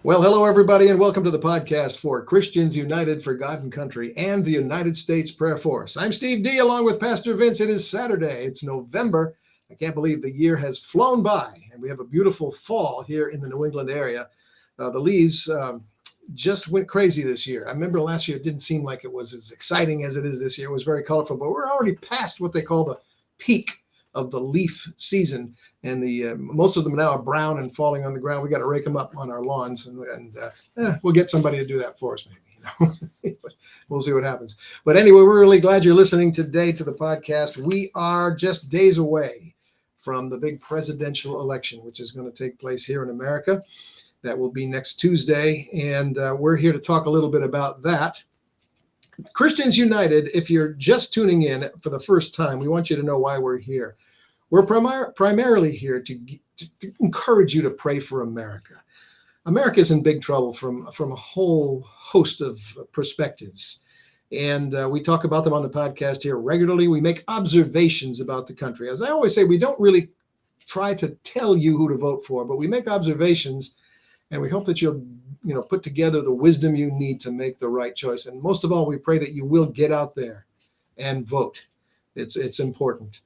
Well, hello, everybody, and welcome to the podcast for Christians United for God and Country and the United States Prayer Force. I'm Steve D. along with Pastor Vince. It is Saturday. It's November. I can't believe the year has flown by, and we have a beautiful fall here in the New England area. The leaves just went crazy this year. I remember last year it didn't seem like it was as exciting as it is this year. It was very colorful, but we're already past what they call the peak of the leaf season. And the most of them now are brown and falling on the ground. We got to rake them up on our lawns, and we'll get somebody to do that for us, maybe. We'll see what happens. But anyway, we're really glad you're listening today to the podcast. We are just days away from the big presidential election, which is going to take place here in America. That will be next Tuesday, and we're here to talk a little bit about that. Christians United, if you're just tuning in for the first time, we want you to know why we're here. We're primarily here to encourage you to pray for America. America's in big trouble from a whole host of perspectives. And we talk about them on the podcast here regularly. We make observations about the country. As I always say, we don't really try to tell you who to vote for, but we make observations, and we hope that you'll put together the wisdom you need to make the right choice. And most of all, we pray that you will get out there and vote. It's important.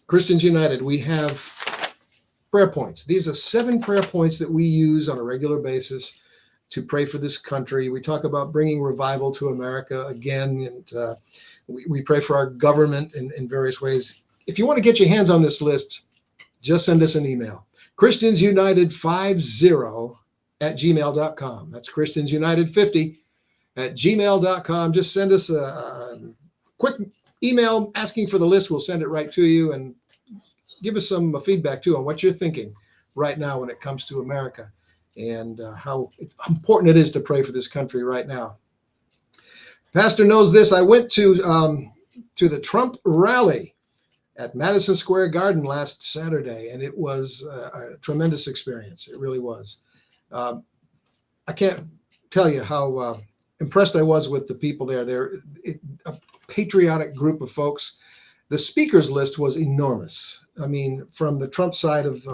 Christians United, we have prayer points. These are 7 prayer points that we use on a regular basis to pray for this country. We talk about bringing revival to America again, and we pray for our government in various ways. If you want to get your hands on this list, just send us an email. ChristiansUnited50@gmail.com. That's ChristiansUnited50@gmail.com. Just send us a quick email asking for the list. We'll send it right to you, and give us some feedback too on what you're thinking right now when it comes to America and how important it is to pray for this country right now. Pastor knows this. I went to the Trump rally at Madison Square Garden last Saturday, and it was a tremendous experience. It really was. I can't tell you how impressed I was with the people there. They're a patriotic group of folks. The speakers list was enormous. I mean, from the Trump side of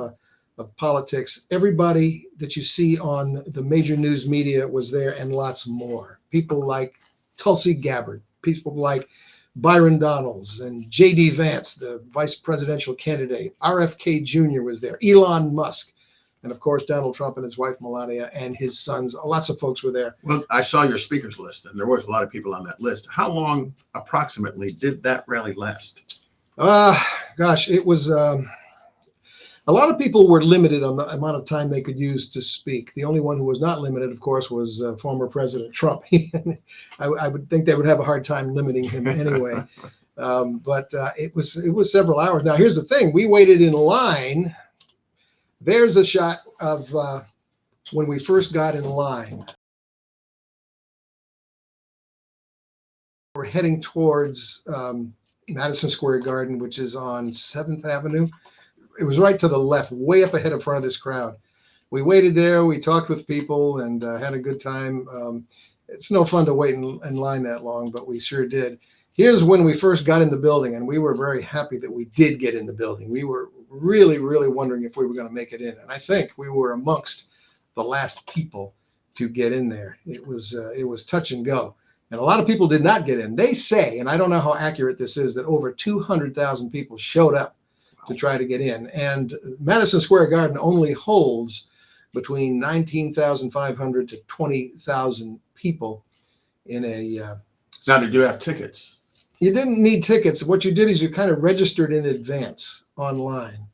politics, everybody that you see on the major news media was there, and lots more. People like Tulsi Gabbard, people like Byron Donalds and J.D. Vance, the vice presidential candidate. RFK Jr. was there, Elon Musk, and of course, Donald Trump and his wife, Melania, and his sons. Lots of folks were there. Well, I saw your speakers list, and there was a lot of people on that list. How long approximately did that rally last? Gosh, it was a lot of people were limited on the amount of time they could use to speak. The only one who was not limited, of course, was former President Trump. I would think they would have a hard time limiting him anyway. But it was several hours. Now, here's the thing. We waited in line. There's a shot of when we first got in line. We're heading towards Madison Square Garden, which is on 7th Avenue. It was right to the left, way up ahead in front of this crowd. We waited there. We talked with people and had a good time. It's no fun to wait in line that long, but we sure did. Here's when we first got in the building, and we were very happy that we did get in the building. We were really, really wondering if we were going to make it in, and I think we were amongst the last people to get in there. It was touch and go. And a lot of people did not get in. They say, and I don't know how accurate this is, that over 200,000 people showed up to try to get in. And Madison Square Garden only holds between 19,500 to 20,000 people in a... Now, did you have tickets? You didn't need tickets. What you did is you kind of registered in advance online.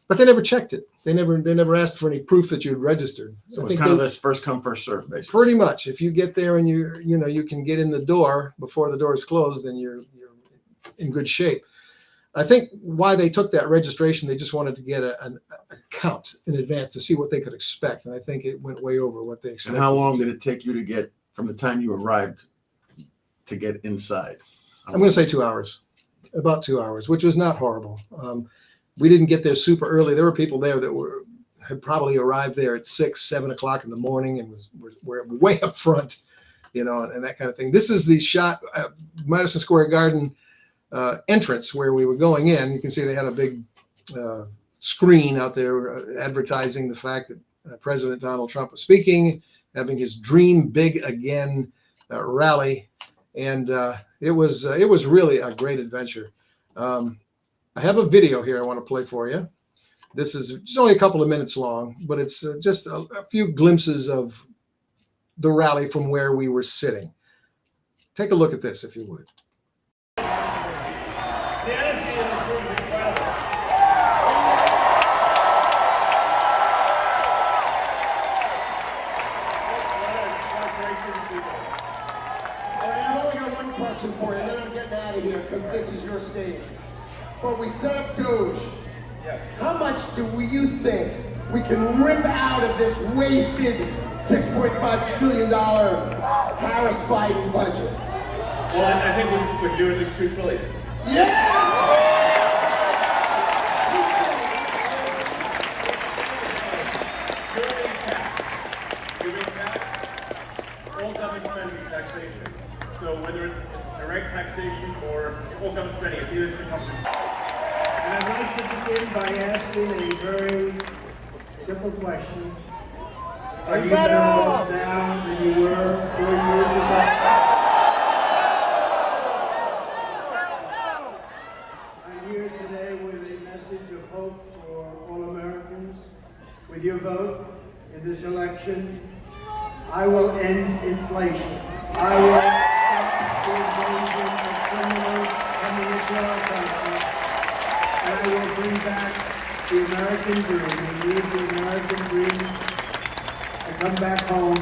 But they never checked it. They never asked for any proof that you'd registered. So it's kind of this first come, first serve, basically. Pretty much. If you get there and you can get in the door before the doors close, then you're in good shape. I think why they took that registration, they just wanted to get an count in advance to see what they could expect. And I think it went way over what they expected. And how long did it take you to get from the time you arrived to get inside? I'm going to say 2 hours, about 2 hours, which was not horrible. We didn't get there super early. There were people there that had probably arrived there at 6, 7 o'clock in the morning and were way up front, and that kind of thing. This is the shot at Madison Square Garden entrance where we were going in. You can see they had a big screen out there advertising the fact that President Donald Trump was speaking, having his Dream Big Again rally. And it was really a great adventure. I have a video here I want to play for you. This is just only a couple of minutes long, but it's just a few glimpses of the rally from where we were sitting. Take a look at this, if you would. The energy in this room is incredible. What a great group of people. All right, I've only got one question for you, and then I'm getting out of here because this is your stage. But we set up Doge. Yes. How much do you think we can rip out of this wasted $6.5 trillion Harris-Biden budget? Well, I think we can do at least $2 trillion. Yeah! You're being taxed. All government spending is taxation. So whether it's direct taxation or all government spending, it's either becomes. And I'd like to begin by asking a very simple question. Are you better off now than you were 4 years ago? I'm here today with a message of hope for all Americans. With your vote in this election, I will end inflation. I will stop the invasion of criminals coming into our country. And I will bring back the American dream. We need the American dream to come back home.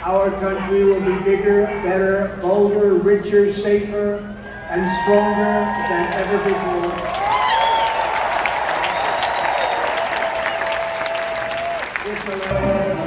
Our country will be bigger, better, bolder, richer, safer, and stronger than ever before. This election.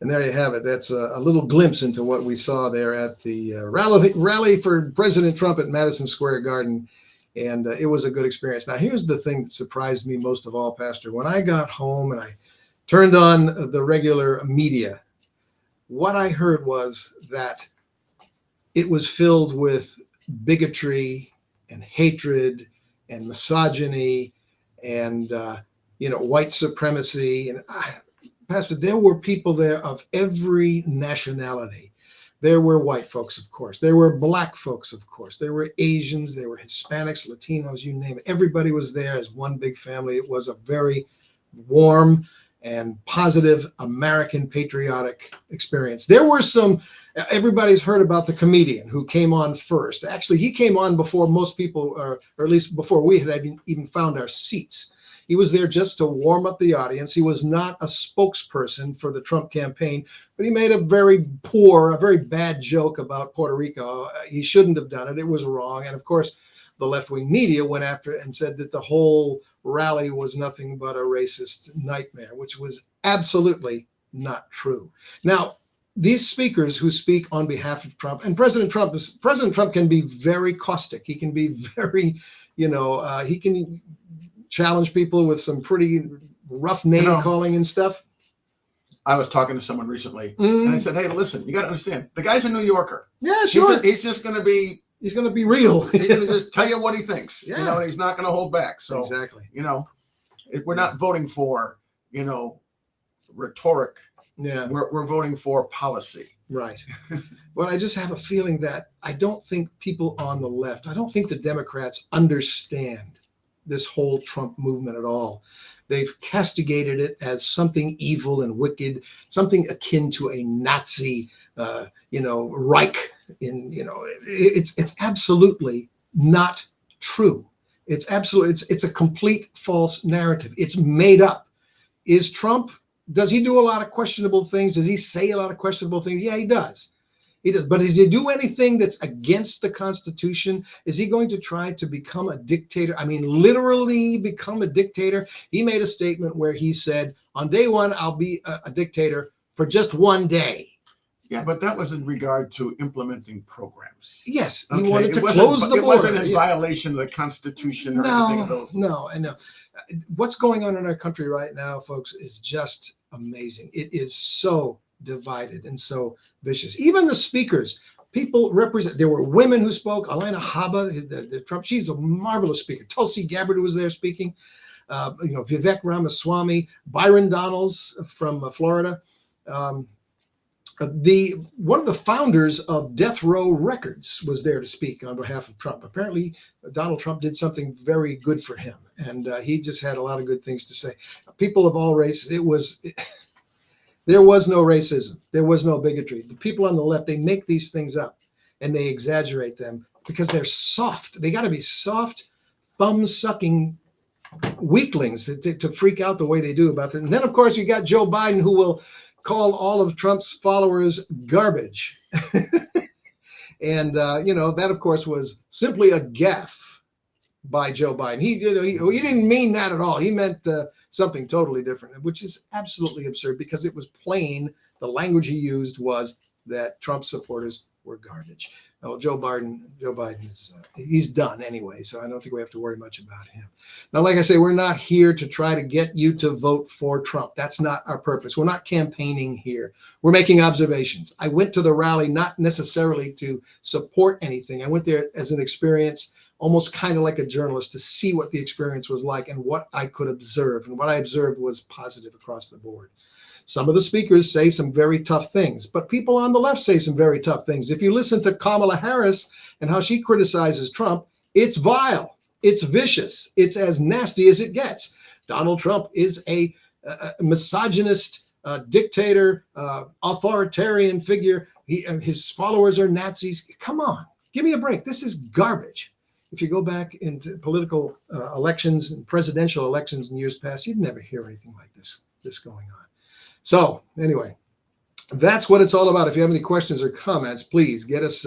And there you have it. That's a little glimpse into what we saw there at the rally for President Trump at Madison Square Garden. And it was a good experience. Now, here's the thing that surprised me most of all, Pastor. When I got home and I turned on the regular media, what I heard was that it was filled with bigotry and hatred and misogyny and, white supremacy. And Pastor, there were people there of every nationality. There were white folks, of course. There were black folks, of course. There were Asians. There were Hispanics, Latinos, you name it. Everybody was there as one big family. It was a very warm and positive American patriotic experience. There were everybody's heard about the comedian who came on first. Actually, he came on before most people, or at least before we had even found our seats. He was there just to warm up the audience. He was not a spokesperson for the Trump campaign, but he made a very bad joke about Puerto Rico. He shouldn't have done it. It was wrong. And of course, the left-wing media went after it and said that the whole rally was nothing but a racist nightmare, which was absolutely not true. Now, these speakers who speak on behalf of Trump, and President Trump can be very caustic. He can be very, he can challenge people with some pretty rough name calling and stuff. I was talking to someone recently, and I said, "Hey, listen, you got to understand, the guy's a New Yorker. Yeah, sure. He's just going to be. He's going to be real. He's going to just tell you what he thinks. Yeah. He's not going to hold back. So exactly. If we're not voting for, rhetoric. Yeah, we're voting for policy. Right. But I just have a feeling that I don't think people on the left, I don't think the Democrats understand this whole Trump movement at all. They've castigated it as something evil and wicked, something akin to a Nazi, Reich. It's absolutely not true. It's a complete false narrative. It's made up. Does he do a lot of questionable things? Does he say a lot of questionable things? Yeah, he does. He does. But does he do anything that's against the Constitution? Is he going to try to become a dictator? I mean, literally become a dictator? He made a statement where he said, on day one, I'll be a dictator for just one day. Yeah, but that was in regard to implementing programs. Yes, he Okay, wanted to it wasn't- close the border. It wasn't in violation of the Constitution or anything of those. No. What's going on in our country right now, folks, is just amazing. It is so divided and so vicious. Even the speakers, people represent. There were women who spoke. Alina Habba, the Trump, she's a marvelous speaker. Tulsi Gabbard was there speaking. Vivek Ramaswamy, Byron Donalds from Florida. One of the founders of Death Row Records was there to speak on behalf of Trump. Apparently, Donald Trump did something very good for him, and he just had a lot of good things to say. People of all races. There was no racism. There was no bigotry. The people on the left, they make these things up and they exaggerate them because they're soft. They got to be soft, thumb-sucking weaklings to freak out the way they do about it. And then, of course, you got Joe Biden, who will call all of Trump's followers garbage. And, that, of course, was simply a gaffe by Joe Biden. He didn't mean that at all. He meant something totally different, which is absolutely absurd because it was plain. The language he used was that Trump supporters were garbage. Well, Joe Biden is he's done anyway, so I don't think we have to worry much about him. Now, like I say, we're not here to try to get you to vote for Trump. That's not our purpose. We're not campaigning here. We're making observations. I went to the rally not necessarily to support anything. I went there as an experience, almost kind of like a journalist, to see what the experience was like and what I could observe. And what I observed was positive across the board. Some of the speakers say some very tough things, but people on the left say some very tough things. If you listen to Kamala Harris and how she criticizes Trump, it's vile, it's vicious, it's as nasty as it gets. Donald Trump is a misogynist, dictator, authoritarian figure. His followers are Nazis. Come on, give me a break. This is garbage. If you go back into political elections and presidential elections in years past, you'd never hear anything like this going on. So anyway, that's what it's all about. If you have any questions or comments, please get us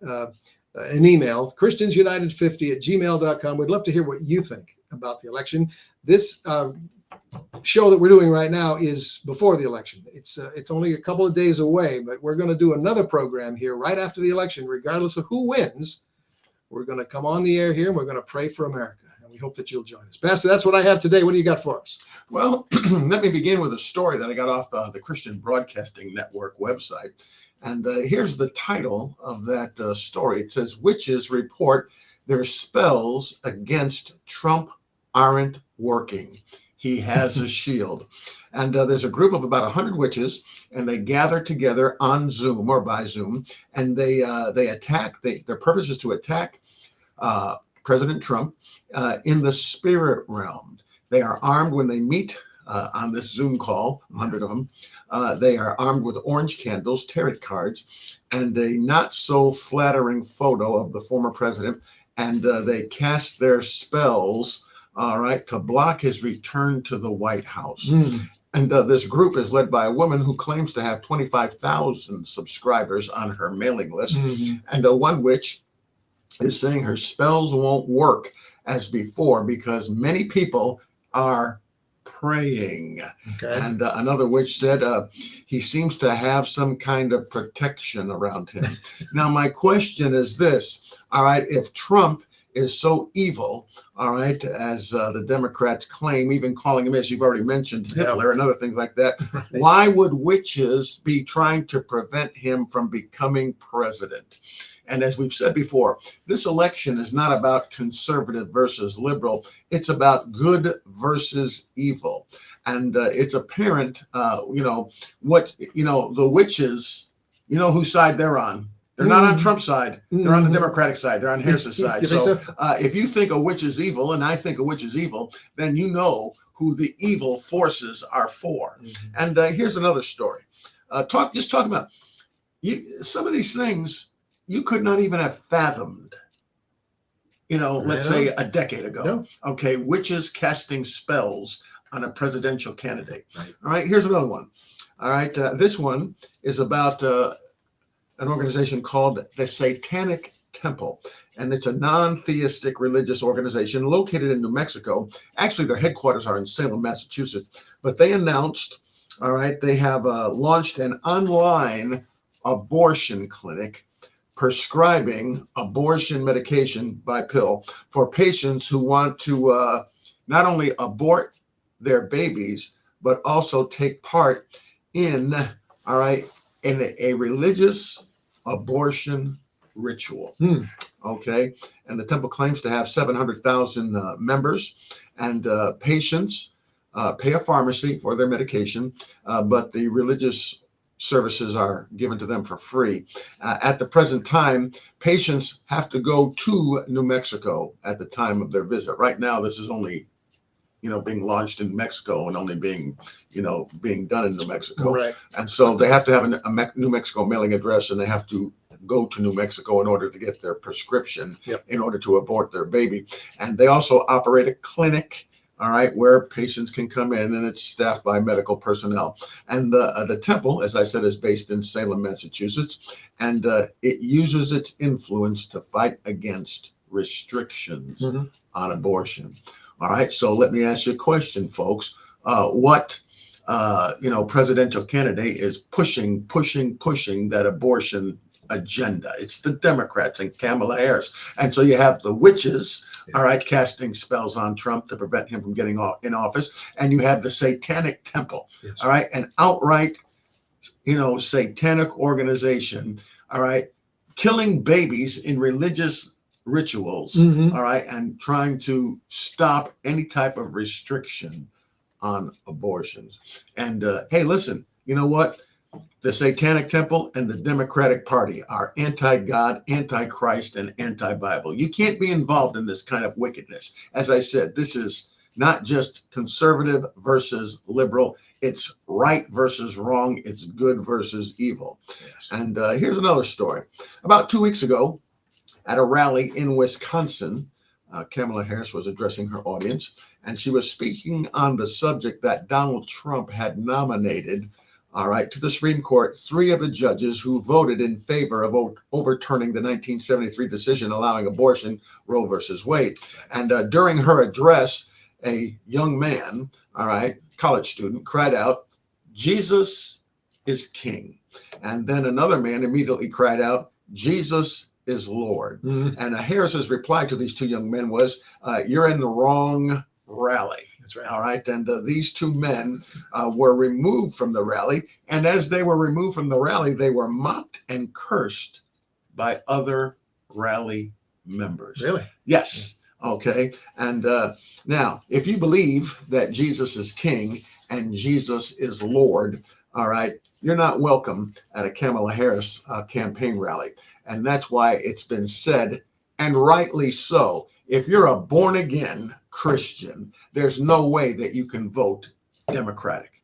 an email, christiansunited50@gmail.com. We'd love to hear what you think about the election. This show that we're doing right now is before the election. It's only a couple of days away, but we're going to do another program here right after the election, regardless of who wins. We're going to come on the air here and we're going to pray for America. And we hope that you'll join us. Pastor, that's what I have today. What do you got for us? Well, let me begin with a story that I got off the Christian Broadcasting Network website. And here's the title of that story. It says, "Witches report their spells against Trump aren't working. He has a shield." And there's a group of about 100 witches, and they gather together on Zoom or by Zoom, and they attack. Their purpose is to attack President Trump in the spirit realm. They are armed when they meet on this Zoom call, 100 of them. They are armed with orange candles, tarot cards, and a not so flattering photo of the former president. And they cast their spells, to block his return to the White House. And this group is led by a woman who claims to have 25,000 subscribers on her mailing list. And one witch is saying her spells won't work as before because many people are praying. Okay. And another witch said he seems to have some kind of protection around him. Now, my question is this. All right, if Trump is so evil, all right, as the Democrats claim, even calling him, as you've already mentioned, Hitler and other things like that, why would witches be trying to prevent him from becoming president? And as we've said before, this election is not about conservative versus liberal. It's about good versus evil. And it's apparent, the witches, whose side they're on. They're not on Trump's side. They're on the Democratic side. They're on Harris's side. So if you think a witch is evil, and I think a witch is evil, then you know who the evil forces are for. And here's another story. Talk about some of these things you could not even have fathomed, let's say a decade ago. No. Okay, witches casting spells on a presidential candidate. Right. All right, here's another one. All right, this one is about an organization called the Satanic Temple. And it's a non-theistic religious organization located in New Mexico. Actually, their headquarters are in Salem, Massachusetts. But they announced, all right, they have launched an online abortion clinic prescribing abortion medication by pill for patients who want to not only abort their babies, but also take part in, all right, in a religious abortion ritual. Okay. And the temple claims to have 700,000 members, and patients pay a pharmacy for their medication, but the religious services are given to them for free. At the present time, patients have to go to New Mexico at the time of their visit. Right now, this is only, being launched in Mexico and only being done in New Mexico. Right. And so they have to have a New Mexico mailing address, and they have to go to New Mexico in order to get their prescription, in order to abort their baby. And they also operate a clinic, all right, where patients can come in, and it's staffed by medical personnel. And the temple, as I said, is based in Salem, Massachusetts, and it uses its influence to fight against restrictions on abortion. All right, so let me ask you a question, folks. What presidential candidate is pushing that abortion agenda? It's the Democrats and Kamala Harris. And so you have the witches, all right, casting spells on Trump to prevent him from getting in office. And you have the Satanic Temple, all right, an outright, satanic organization, all right, killing babies in religious rituals, all right, and trying to stop any type of restriction on abortions. And hey, listen, you know what? The Satanic Temple and the Democratic Party are anti-God, anti-Christ, and anti-Bible. You can't be involved in this kind of wickedness. As I said, this is not just conservative versus liberal. It's right versus wrong. It's good versus evil. Yes. And here's another story. About 2 weeks ago, at a rally in Wisconsin, Kamala Harris was addressing her audience, and she was speaking on the subject that Donald Trump had nominated, all right, to the Supreme Court, 3 of the judges who voted in favor of overturning the 1973 decision allowing abortion, Roe versus Wade. And during her address, a young man, all right, college student, cried out, "Jesus is King." And then another man immediately cried out, "Jesus is Lord." And Harris's reply to these 2 young men was, "You're in the wrong rally." That's right. All right. And these 2 men were removed from the rally. And as they were removed from the rally, they were mocked and cursed by other rally members. Really? Yes. Okay. And now, if you believe that Jesus is King and Jesus is Lord, all right, you're not welcome at a Kamala Harris campaign rally. And that's why it's been said, and rightly so, if you're a born-again Christian, there's no way that you can vote Democratic.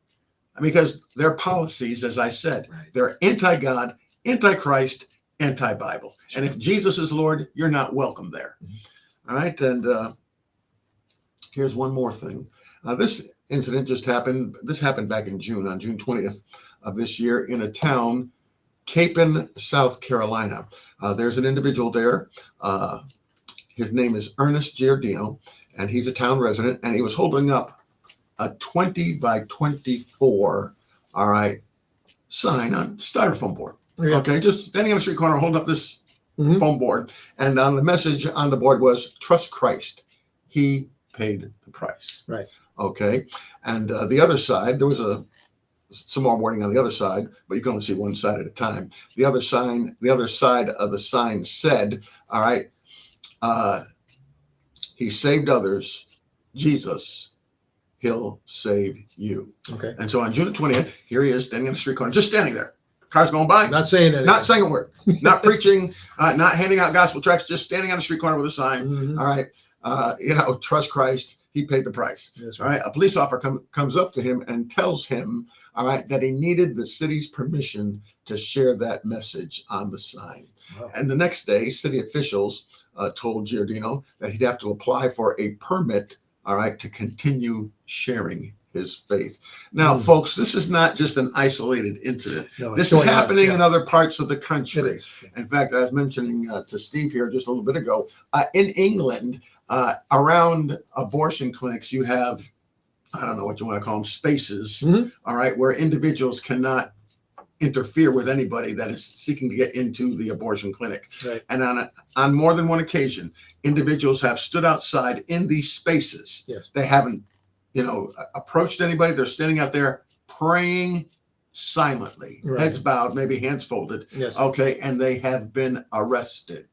Because their policies, as I said, they're anti-God, anti-Christ, anti-Bible. Sure. And if Jesus is Lord, you're not welcome there. All right, and here's one more thing. This incident just happened. This happened back in June, on June 20th of this year, in a town, Capon, South Carolina. There's an individual there. His name is Ernest Giardino, and he's a town resident, and he was holding up a 20 by 24, all right, sign on styrofoam board. Okay, just standing on the street corner, holding up this foam board, and on the message on the board was, "Trust Christ. He paid the price." Right. Okay, and the other side, there was some more wording on the other side, but you can only see one side at a time. The other side of the sign said, all right, he saved others, Jesus, he'll save you. Okay. And so on June 20th, here he is standing on the street corner, just standing there. Cars going by. Not saying anything. Not saying a word. Not preaching, not handing out gospel tracts, just standing on the street corner with a sign. All right, trust Christ. He paid the price. That's right. All right. A police officer comes up to him and tells him, all right, that he needed the city's permission to share that message on the sign. Wow. And the next day, city officials told Giardino that he'd have to apply for a permit, all right, to continue sharing his faith. Now, folks, this is not just an isolated incident. No, This it's is going on, happening yeah. in other parts of the It country. is. In fact, I was mentioning to Steve here just a little bit ago, in England, around abortion clinics, you have, I don't know what you want to call them, spaces, all right, where individuals cannot interfere with anybody that is seeking to get into the abortion clinic. Right. And on more than one occasion, individuals have stood outside in these spaces. Yes. They haven't, approached anybody. They're standing out there praying silently, Right. heads bowed, maybe hands folded. Yes. Okay. And they have been arrested.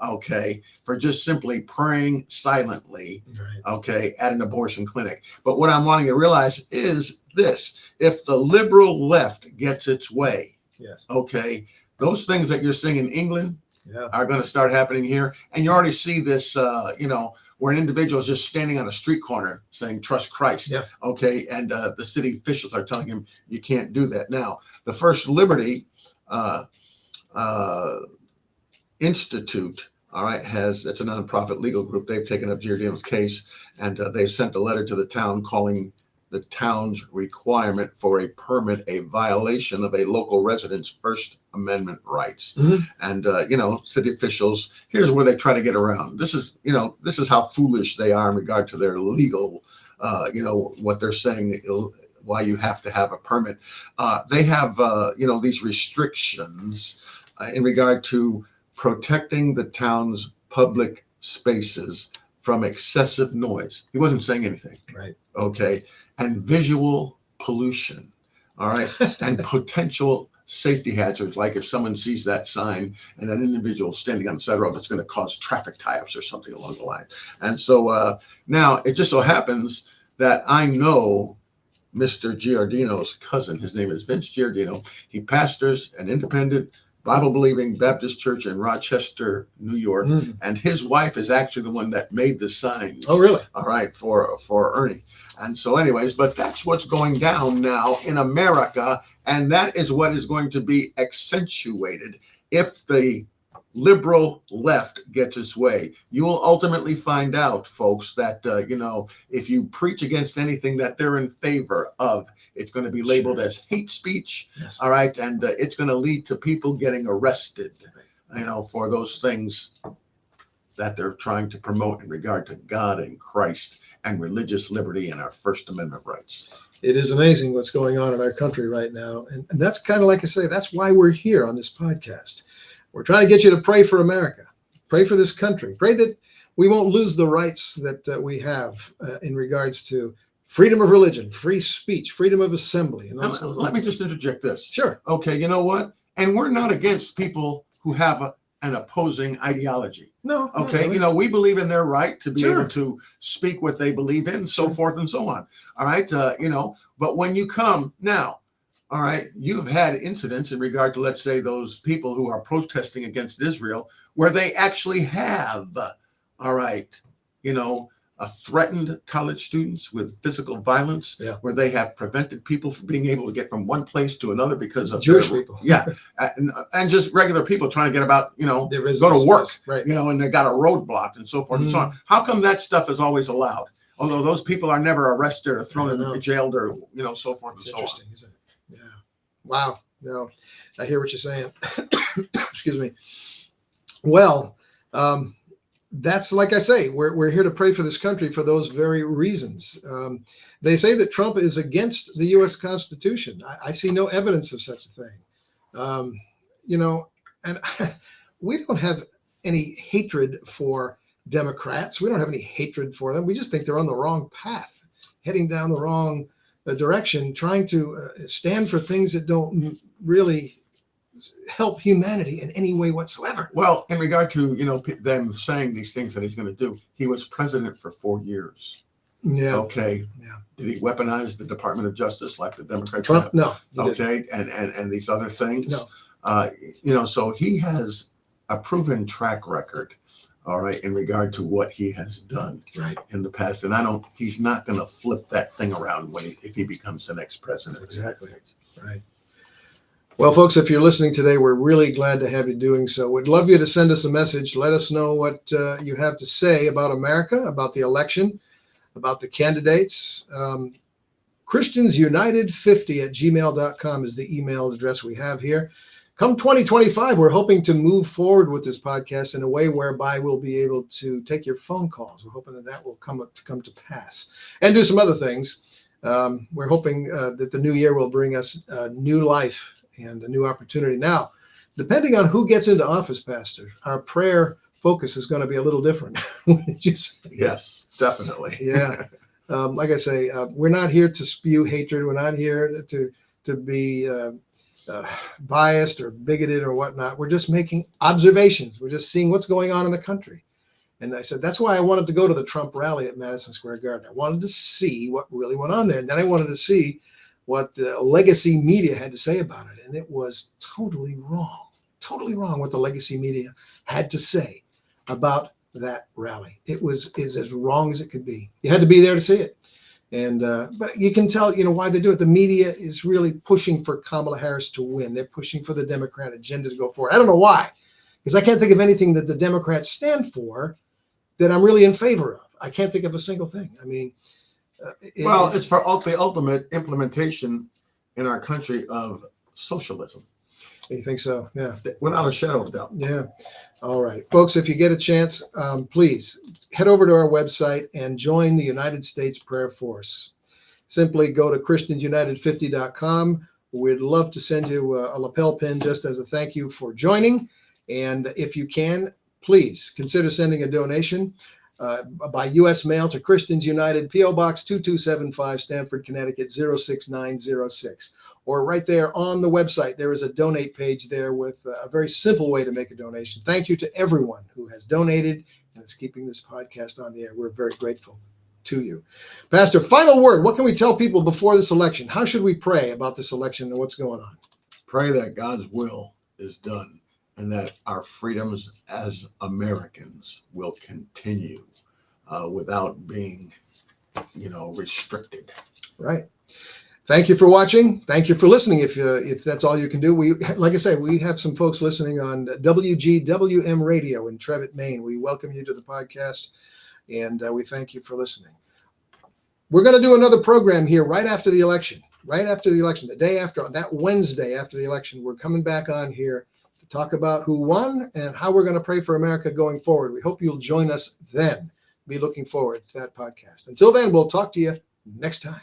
Okay. For just simply praying silently. Right. Okay. At an abortion clinic. But what I'm wanting to realize is this: if the liberal left gets its way, Yes. okay, those things that you're seeing in England Yeah. are going to start happening here. And you already see this, where an individual is just standing on a street corner saying, trust Christ. Yeah. Okay. And the city officials are telling him you can't do that. Now, the First Liberty Institute, all right, it's a nonprofit legal group. They've taken up Giordano's case, and they've sent a letter to the town calling the town's requirement for a permit a violation of a local resident's First Amendment rights. And, city officials, here's where they try to get around. This is how foolish they are in regard to their legal, what they're saying, why you have to have a permit. They have, these restrictions in regard to protecting the town's public spaces from excessive noise. He wasn't saying anything. Right. Okay. And visual pollution, all right, and potential safety hazards, like if someone sees that sign and that individual standing on the side of the road, it's going to cause traffic tie-ups or something along the line. And so now it just so happens that I know Mr. Giordano's cousin. His name is Vince Giordano. He pastors an independent Bible-believing Baptist church in Rochester, New York, and his wife is actually the one that made the signs. Oh, really? All right, for Ernie. And so anyways, but that's what's going down now in America, and that is what is going to be accentuated if the liberal left gets its way. You will ultimately find out, folks, that, if you preach against anything that they're in favor of, it's going to be labeled as hate speech. Yes. All right. And it's going to lead to people getting arrested, for those things that they're trying to promote in regard to God and Christ and religious liberty and our First Amendment rights. It is amazing what's going on in our country right now. And that's kind of like I say, that's why we're here on this podcast. We're trying to get you to pray for America, pray for this country, pray that we won't lose the rights that we have in regards to freedom of religion, free speech, freedom of assembly. And Let me just interject this. Sure. Okay, you know what? And we're not against people who have an opposing ideology. No. Okay, we believe in their right to be able to speak what they believe in, so forth and so on. All right, but when you come now, all right, you've had incidents in regard to, let's say, those people who are protesting against Israel, where they actually have, all right, threatened college students with physical violence, where they have prevented people from being able to get from one place to another because of Jewish people. Yeah, and just regular people trying to get about, go to work, right? And they got a road blocked and so forth and so on. How come that stuff is always allowed? Although those people are never arrested or thrown into jailed or so forth and so on. Interesting, isn't it? Yeah. Wow. No, I hear what you're saying. Excuse me. Well, that's like I say, we're here to pray for this country for those very reasons. They say that Trump is against the U.S. Constitution. I see no evidence of such a thing. And we don't have any hatred for Democrats. We don't have any hatred for them. We just think they're on the wrong path, heading down the wrong direction, trying to stand for things that don't really help humanity in any way whatsoever. Well, in regard to, them saying these things that he's going to do, he was president for 4 years. Yeah. Okay. Yeah. Did he weaponize the Department of Justice like the Democrats? Trump? have? No. Okay. And these other things? No. So he has a proven track record, all right, in regard to what he has done in the past. And he's not going to flip that thing around if he becomes the next president. Exactly. Right. Well, folks, if you're listening today, we're really glad to have you doing so. We'd love you to send us a message. Let us know what you have to say about America, about the election, about the candidates. ChristiansUnited50@gmail.com is the email address we have here. Come 2025, we're hoping to move forward with this podcast in a way whereby we'll be able to take your phone calls. We're hoping that will come to pass and do some other things. We're hoping that the new year will bring us new life and a new opportunity. Now, depending on who gets into office, Pastor, our prayer focus is going to be a little different. Yes, definitely. Yeah. Like I say, we're not here to spew hatred. We're not here to be biased or bigoted or whatnot. We're just making observations. We're just seeing what's going on in the country. And I said, that's why I wanted to go to the Trump rally at Madison Square Garden. I wanted to see what really went on there. And then I wanted to see what the legacy media had to say about it. And it was totally wrong what the legacy media had to say about that rally. It is as wrong as it could be. You had to be there to see it. And but you can tell, why they do it. The media is really pushing for Kamala Harris to win. They're pushing for the Democrat agenda to go forward. I don't know why, because I can't think of anything that the Democrats stand for that I'm really in favor of. I can't think of a single thing. I mean, it's for the ultimate implementation in our country of socialism. You think so? Yeah. Without a shadow of doubt. Yeah. All right, folks, if you get a chance, please head over to our website and join the United States Prayer Force. Simply go to ChristiansUnited50.com. We'd love to send you a lapel pin just as a thank you for joining. And if you can, please consider sending a donation by U.S. mail to Christians United, P.O. Box 2275, Stamford, Connecticut 06906. Or right there on the website, there is a donate page there with a very simple way to make a donation. Thank you to everyone who has donated and is keeping this podcast on the air. We're very grateful to you. Pastor, final word. What can we tell people before this election? How should we pray about this election and what's going on? Pray that God's will is done and that our freedoms as Americans will continue without being, restricted. Right. Thank you for watching. Thank you for listening. If that's all you can do, like I say, we have some folks listening on WGWM Radio in Trevitt, Maine. We welcome you to the podcast, and we thank you for listening. We're going to do another program here right after the election. The day after, that Wednesday after the election, we're coming back on here to talk about who won and how we're going to pray for America going forward. We hope you'll join us then. Be looking forward to that podcast. Until then, we'll talk to you next time.